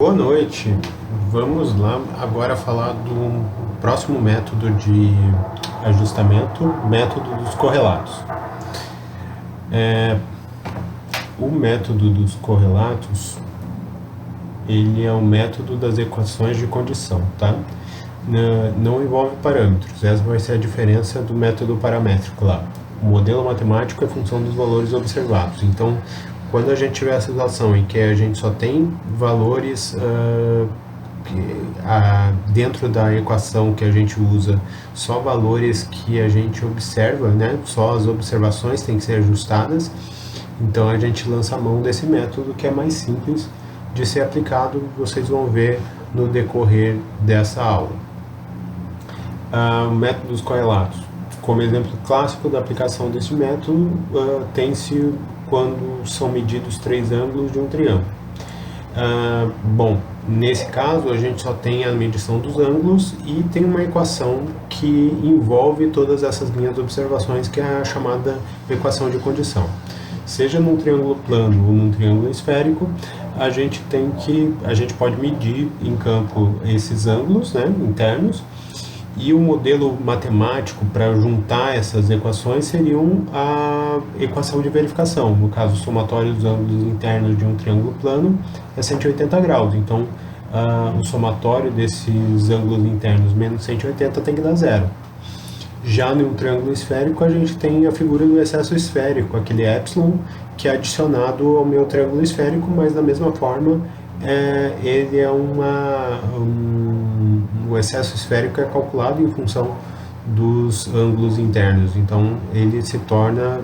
Boa noite. Vamos lá agora falar do próximo método de ajustamento, método dos correlatos. O método dos correlatos, ele é o método das equações de condição, tá? Não envolve parâmetros, essa vai ser a diferença do método paramétrico lá. O modelo matemático é função dos valores observados, então quando a gente tiver a situação em que a gente só tem valores dentro da equação que a gente usa, só valores que a gente observa, né? Só as observações têm que ser ajustadas, então a gente lança a mão desse método que é mais simples de ser aplicado, vocês vão ver no decorrer dessa aula. O método dos correlatos. Como exemplo clássico da aplicação desse método, tem-se quando são medidos três ângulos de um triângulo. Bom, nesse caso a gente só tem a medição dos ângulos e tem uma equação que envolve todas essas linhas de observações, que é a chamada equação de condição. Seja num triângulo plano ou num triângulo esférico, a gente pode medir em campo esses ângulos, né, internos. E o modelo matemático para juntar essas equações seria a equação de verificação. No caso, o somatório dos ângulos internos de um triângulo plano é 180 graus. Então, o somatório desses ângulos internos menos 180 tem que dar zero. Já no triângulo esférico, a gente tem a figura do excesso esférico, aquele epsilon, que é adicionado ao meu triângulo esférico, mas da mesma forma, ele é o excesso esférico é calculado em função dos ângulos internos, então ele se torna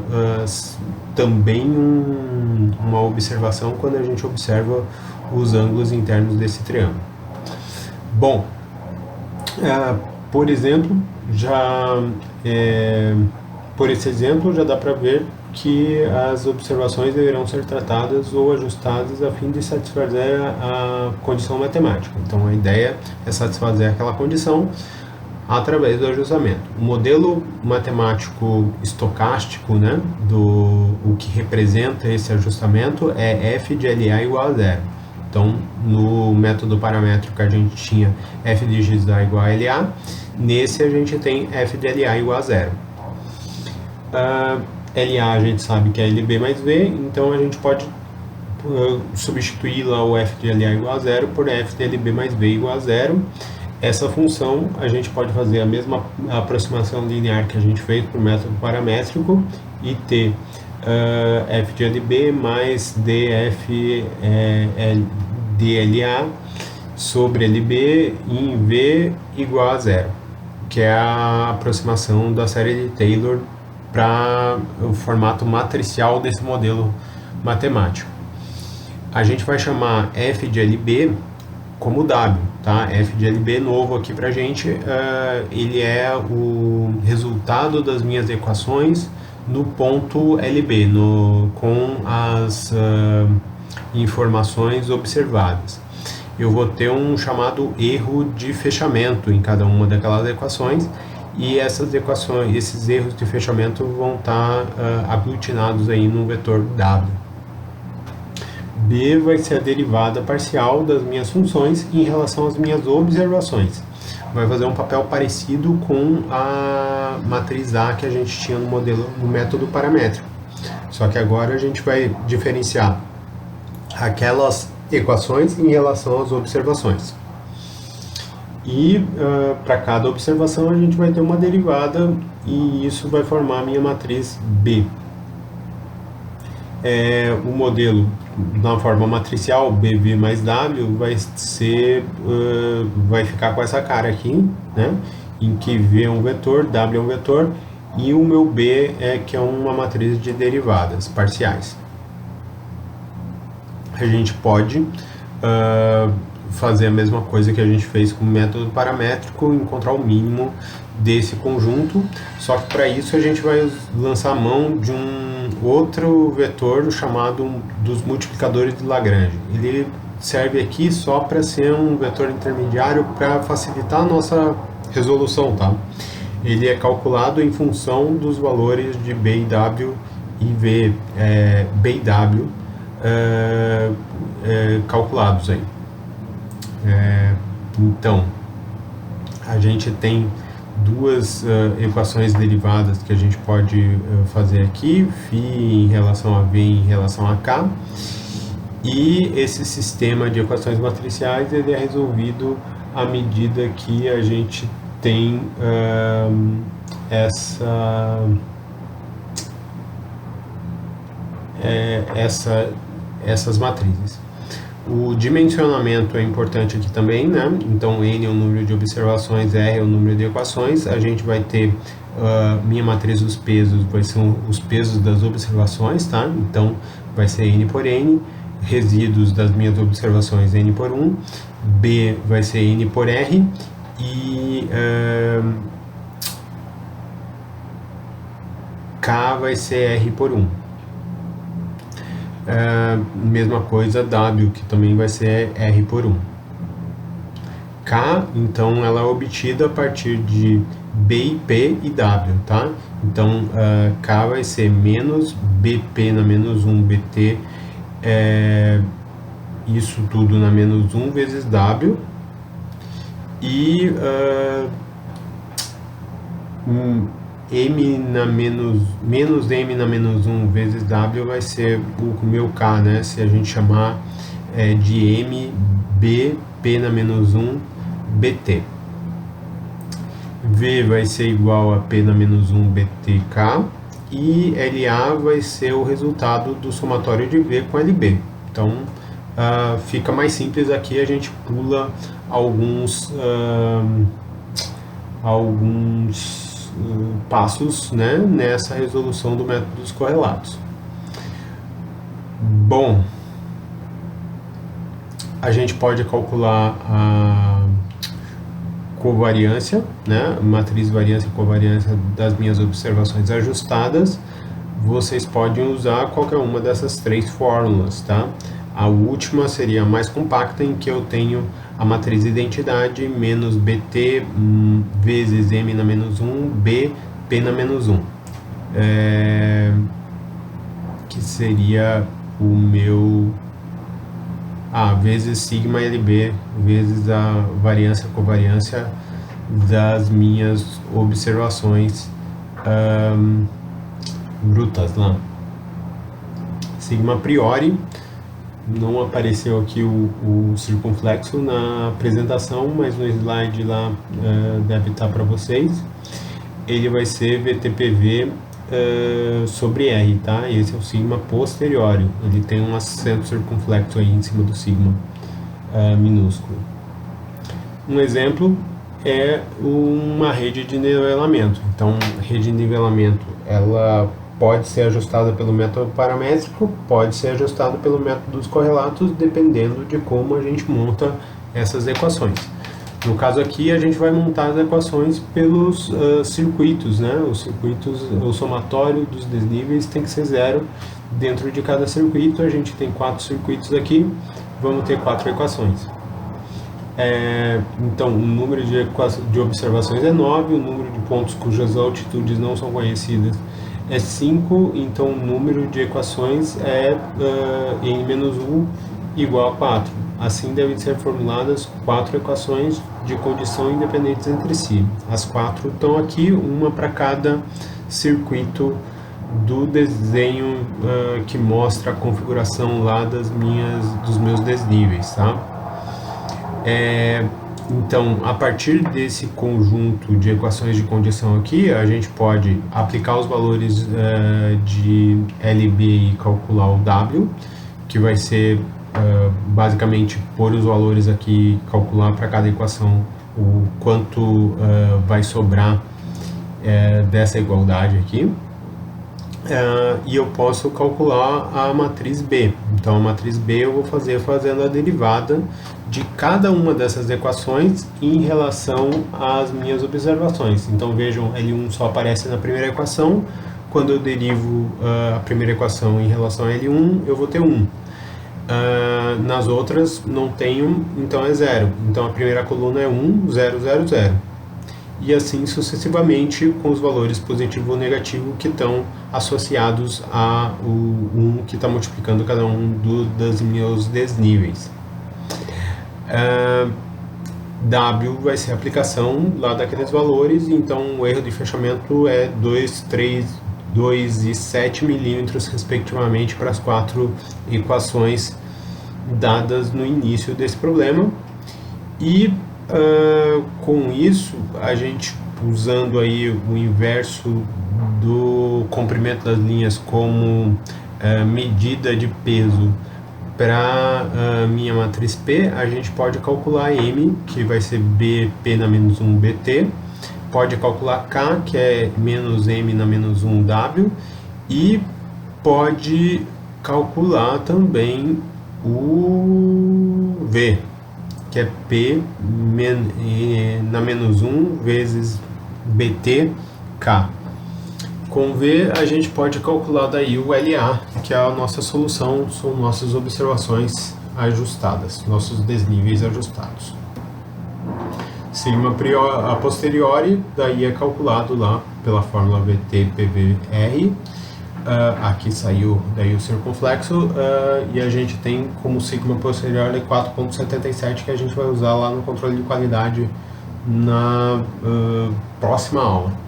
também uma observação quando a gente observa os ângulos internos desse triângulo. Bom, por exemplo, por esse exemplo já dá para ver que as observações deverão ser tratadas ou ajustadas a fim de satisfazer a condição matemática. Então, a ideia é satisfazer aquela condição através do ajustamento. O modelo matemático estocástico, né, o que representa esse ajustamento é f de LA igual a zero. Então, no método paramétrico a gente tinha f de xa igual a LA, nesse a gente tem f de LA igual a zero. LA a gente sabe que é LB mais V, então a gente pode substituir lá o f de LA igual a zero por f de LB mais V igual a zero. Essa função a gente pode fazer a mesma aproximação linear que a gente fez para o método paramétrico e ter f de LB mais df dLA sobre LB em V igual a zero, que é a aproximação da série de Taylor para o formato matricial desse modelo matemático. A gente vai chamar f de LB como W, tá? F de LB novo aqui para a gente, ele é o resultado das minhas equações no ponto LB, com as informações observadas. Eu vou ter um chamado erro de fechamento em cada uma daquelas equações, e esses erros de fechamento vão estar aglutinados aí no vetor W. B vai ser a derivada parcial das minhas funções em relação às minhas observações. Vai fazer um papel parecido com a matriz A que a gente tinha no método paramétrico. Só que agora a gente vai diferenciar aquelas equações em relação às observações. E para cada observação a gente vai ter uma derivada, e isso vai formar a minha matriz B. O modelo na forma matricial BV mais W vai ficar com essa cara aqui, né? Em que V é um vetor, W é um vetor, e o meu B que é uma matriz de derivadas parciais. A gente pode fazer a mesma coisa que a gente fez com o método paramétrico, encontrar o mínimo desse conjunto, só que para isso a gente vai lançar a mão de um outro vetor chamado dos multiplicadores de Lagrange. Ele serve aqui só para ser um vetor intermediário para facilitar a nossa resolução, tá? Ele é calculado em função dos valores de B e W e B e W calculados aí. Então, a gente tem duas equações derivadas que a gente pode fazer aqui, φ em relação a V em relação a K, e esse sistema de equações matriciais ele é resolvido à medida que a gente tem essas matrizes. O dimensionamento é importante aqui também, né? Então, N é o número de observações, R é o número de equações. A gente vai ter, minha matriz dos pesos, vai ser os pesos das observações, tá? Então, vai ser N por N. Resíduos das minhas observações, N por 1. B vai ser N por R. E K vai ser R por 1. Mesma coisa W, que também vai ser R por 1. K, então, ela é obtida a partir de B e P e W, tá? Então, K vai ser menos BP na menos 1 BT, isso tudo na menos 1 vezes W, e M na menos M na menos 1 vezes W vai ser o meu K, né? Se a gente chamar de M, B, P na menos 1, BT. V vai ser igual a P na menos 1, BTK. E LA vai ser o resultado do somatório de V com LB. Então, fica mais simples aqui, a gente pula alguns passos, né, nessa resolução do método dos correlatos. Bom, a gente pode calcular a covariância, né, matriz variância e covariância das minhas observações ajustadas. Vocês podem usar qualquer uma dessas três fórmulas, tá? A última seria a mais compacta, em que eu tenho a matriz identidade menos BT vezes M na menos 1, B, P na menos 1. Que seria o meu... vezes sigma LB, vezes a variância, covariância das minhas observações brutas lá. Sigma a priori, não apareceu aqui o circunflexo na apresentação, mas no slide lá deve estar para vocês. Ele vai ser VTPV sobre R, tá? Esse é o sigma posteriori, ele tem um acento circunflexo aí em cima do sigma minúsculo. Um exemplo é uma rede de nivelamento. Então, rede de nivelamento, ela pode ser ajustada pelo método paramétrico, pode ser ajustada pelo método dos correlatos, dependendo de como a gente monta essas equações. No caso aqui, a gente vai montar as equações pelos circuitos, né? Os circuitos, o somatório dos desníveis tem que ser 0 dentro de cada circuito. A gente tem 4 circuitos aqui, vamos ter 4 equações. Então, o número de observações é 9, o número de pontos cujas altitudes não são conhecidas é 5, então o número de equações é n-1 igual a 4. Assim devem ser formuladas 4 equações de condição independentes entre si. As 4 estão aqui, uma para cada circuito do desenho que mostra a configuração lá dos meus desníveis, tá? Então, a partir desse conjunto de equações de condição aqui, a gente pode aplicar os valores de LB e calcular o W, que vai ser basicamente pôr os valores aqui, calcular para cada equação o quanto vai sobrar dessa igualdade aqui. E eu posso calcular a matriz B. Então, a matriz B eu vou fazer fazendo a derivada de cada uma dessas equações em relação às minhas observações. Então, vejam, L1 só aparece na primeira equação. Quando eu derivo a primeira equação em relação a L1, eu vou ter 1. Nas outras, não tenho, então é 0. Então, a primeira coluna é 1, 0, 0, 0. E assim sucessivamente com os valores positivo ou negativo que estão associados a o 1 que está multiplicando cada um dos meus desníveis. W vai ser a aplicação lá daqueles valores, então o erro de fechamento é 2, 3, 2 e 7 milímetros, respectivamente, para as 4 equações dadas no início desse problema. E com isso, a gente usando aí o inverso do comprimento das linhas como medida de peso para a minha matriz P, a gente pode calcular M, que vai ser BP na menos 1 BT, pode calcular K, que é menos M na menos 1 W, e pode calcular também o V, que é P na menos 1 vezes BT/K. Com V, a gente pode calcular daí o LA, que é a nossa solução, são nossas observações ajustadas, nossos desníveis ajustados. Sigma a posteriori, daí é calculado lá pela fórmula VT/PVR. Aqui saiu daí o circunflexo, e a gente tem como sigma posteriori 4,77, que a gente vai usar lá no controle de qualidade na próxima aula.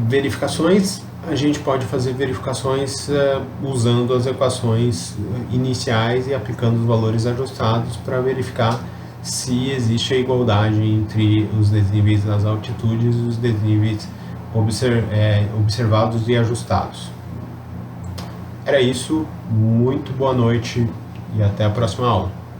Verificações, a gente pode fazer verificações usando as equações iniciais e aplicando os valores ajustados para verificar se existe a igualdade entre os desníveis das altitudes e os desníveis observados e ajustados. Era isso, muito boa noite e até a próxima aula.